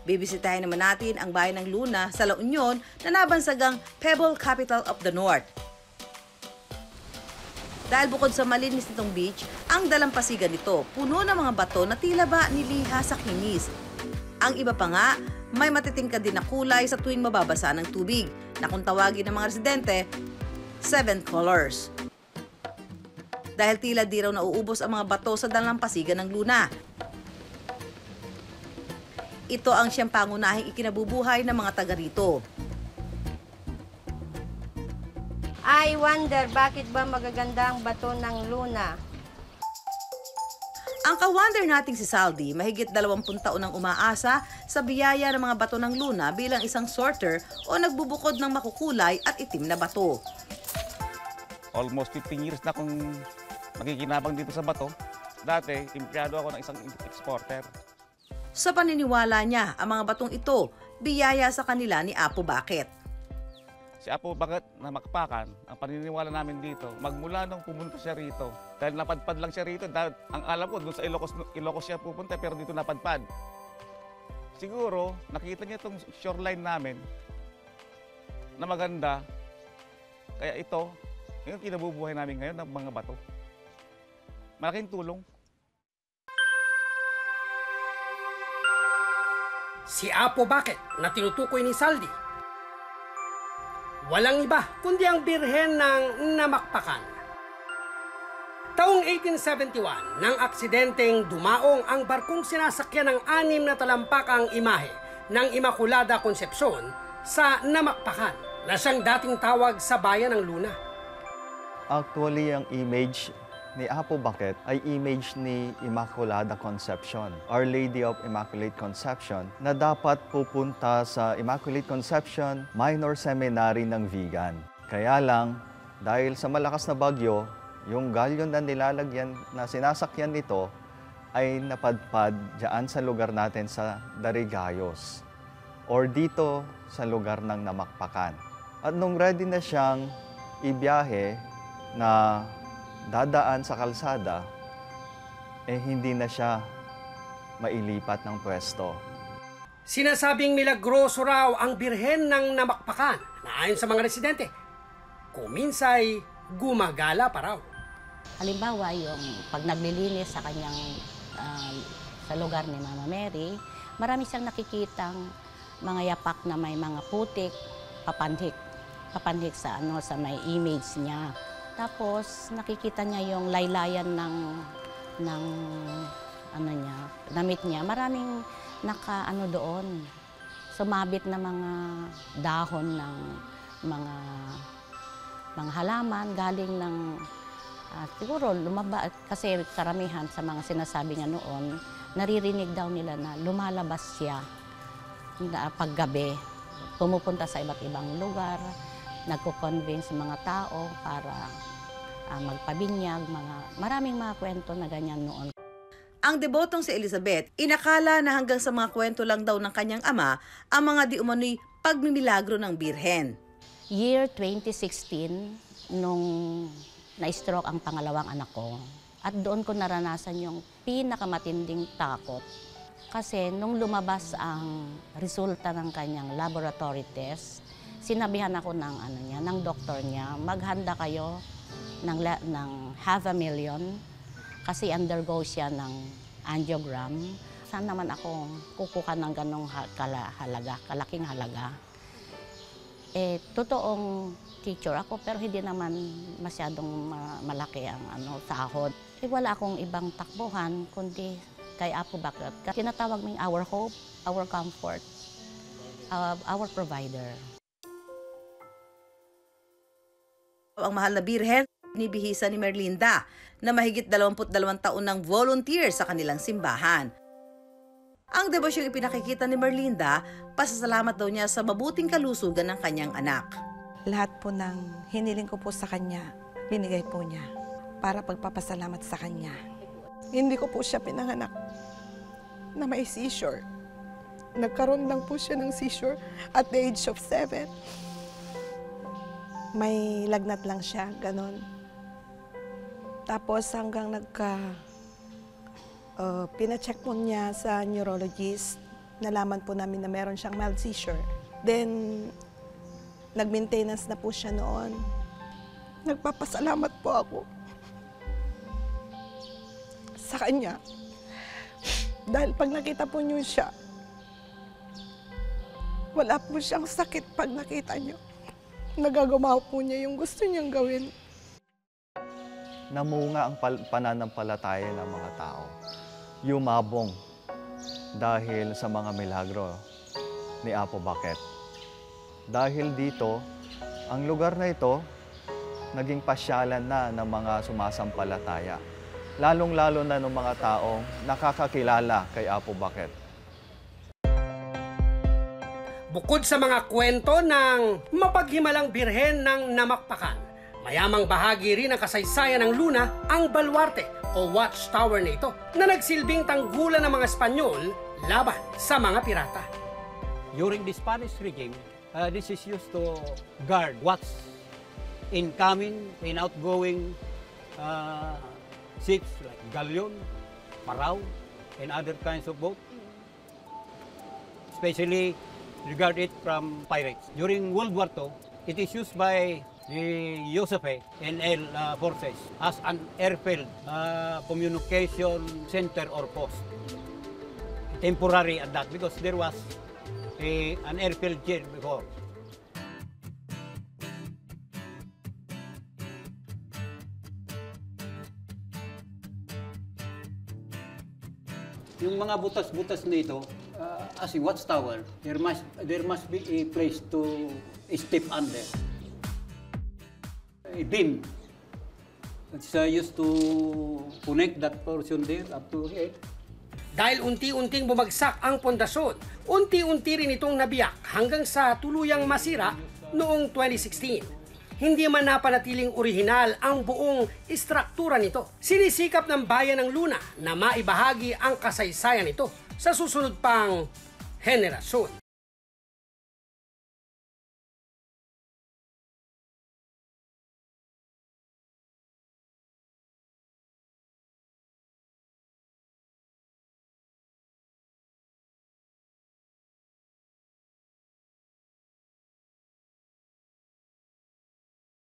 Bibisitahin naman natin ang bayan ng Luna sa La Union na nabansagang Pebble Capital of the North. Dahil bukod sa malinis nitong beach, ang dalampasigan nito puno ng mga bato na tila ba niliha sa kinis. Ang iba pa nga, may matitingkad din na kulay sa tuwing mababasa ng tubig na kung tawagin ng mga residente, 7 colors. Dahil tila di raw nauubos ang mga bato sa dalampasigan ng Luna. Ito ang siyang pangunahing ikinabubuhay ng mga taga rito. I wonder bakit ba magaganda ang bato ng Luna? Ang ka-wonder nating si Saldi, mahigit 20 taon nang umaasa sa biyaya ng mga bato ng Luna bilang isang sorter o nagbubukod ng makukulay at itim na bato. Almost 15 years na akong nakikinabang dito sa bato. Dati, empleyado ako ng isang exporter. Sa paniniwala niya, ang mga batong ito, biyaya sa kanila ni Apo Bakit. Si Apo Bakit na Makpakan, ang paniniwala namin dito, magmula nung pumunta siya rito. Dahil napadpad lang siya rito, dahil ang alam ko, doon sa Ilocos siya pupunta, pero dito napadpad. Siguro, nakita niya itong shoreline namin na maganda. Kaya ito, yung kinabubuhay namin ngayon ng mga bato. Malaking tulong. Si Apo Bakit na tinutukoy ni Saldi, walang iba kundi ang birhen ng Namakpakan. Taong 1871, nang aksidenteng dumaong ang barkong sinasakyan ng 6 na talampakang imahe ng Immaculada Concepcion sa Namakpakan na siyang dating tawag sa bayan ng Luna. Actually, ang image ni Apo Bakit ay image ni Immaculada Concepcion, Our Lady of Immaculate Conception, na dapat pupunta sa Immaculate Conception Minor Seminary ng Vigan. Kaya lang, dahil sa malakas na bagyo, yung galyon na nilalagyan na sinasakyan nito ay napadpad dyan sa lugar natin sa Darigayos or dito sa lugar ng Namakpakan. At nung ready na siyang ibiyahe na dadaan sa kalsada, hindi na siya mailipat ng pwesto. Sinasabing milagroso raw ang birhen ng Namakpakan na ayon sa mga residente, kuminsay gumagala pa raw. Halimbawa, yung pag naglilinis sa kanyang sa lugar ni Mama Mary, marami siyang nakikitang mga yapak na may mga putik, papanhik sa may image niya. Tapos nakikita niya yung laylayan ng damit niya. Maraming doon. Sumabit na mga dahon ng mga halaman galing ng siguro lumaba kasi karamihan sa mga sinasabi niya noon, naririnig daw nila na lumalabas siya paggabi. Pumupunta sa iba't ibang lugar, nagko-convince mga tao para magpabinyag, maraming mga kwento na ganyan noon. Ang debotong si Elizabeth, inakala na hanggang sa mga kwento lang daw ng kanyang ama ang mga di umano'y pagmimilagro ng birhen. Year 2016, nung na-stroke ang pangalawang anak ko, at doon ko naranasan yung pinakamatinding takot. Kasi nung lumabas ang resulta ng kanyang laboratory test, sinabihan ako ng doktor niya, maghanda kayo ng $500,000 kasi undergo siya ng angiogram. Saan naman ako kukuha ng ganong kalaking halaga? Totoong teacher ako pero hindi naman masyadong malaki ang sahod. Wala akong ibang takbuhan kundi kay Apo Bakit. Tinatawag mo our hope, our comfort, our provider. Ang mahal na birhen, binibihisa ni Merlinda na mahigit 22 taon ng volunteer sa kanilang simbahan. Ang debosyong ipinakikita ni Merlinda, pasasalamat daw niya sa mabuting kalusugan ng kanyang anak. Lahat po ng hiniling ko po sa kanya, binigay po niya para pagpapasalamat sa kanya. Hindi ko po siya pinanganak na may seizure. Nagkaroon lang po siya ng seizure at the age of 7. May lagnat lang siya, ganon. Tapos hanggang pina-check po niya sa neurologist, nalaman po namin na meron siyang mild seizure. Then, nag-maintenance na po siya noon. Nagpapasalamat po ako sa kanya. Dahil pag nakita po niyo siya, wala po siyang sakit pag nakita niyo. Nagagawa po niya yung gusto niyang gawin. Namunga ang pananampalataya ng mga tao. Yumabong dahil sa mga milagro ni Apo Bucket. Dahil dito, ang lugar na ito, naging pasyalan na ng mga sumasampalataya. Lalong-lalo na ng mga taong nakakakilala kay Apo Bucket. Bukod sa mga kwento ng mapaghimalang birhen ng Namakpakan, mayamang bahagi rin ng kasaysayan ng Luna ang baluarte o watchtower na ito na nagsilbing tanggulan ng mga Espanyol laban sa mga pirata. During the Spanish regime, this is used to guard watch incoming and outgoing ships like galleon, paraw, and other kinds of boat. Especially regard it from pirates. During World War II, it is used by the Josefe and El forces as an airfield communication center or post. Temporary at that because there was an airfield here before. Yung mga butas-butas na ito, as a watchtower, there must be a place to step under. A beam. It's used to connect that portion there up to here. Dahil unti-unting bumagsak ang pundasyon, unti-unti rin itong nabiyak hanggang sa tuluyang masira noong 2016. Hindi man napanatiling orihinal ang buong istruktura nito. Sinisikap ng bayan ng Luna na maibahagi ang kasaysayan nito sa susunod pang henerasyon.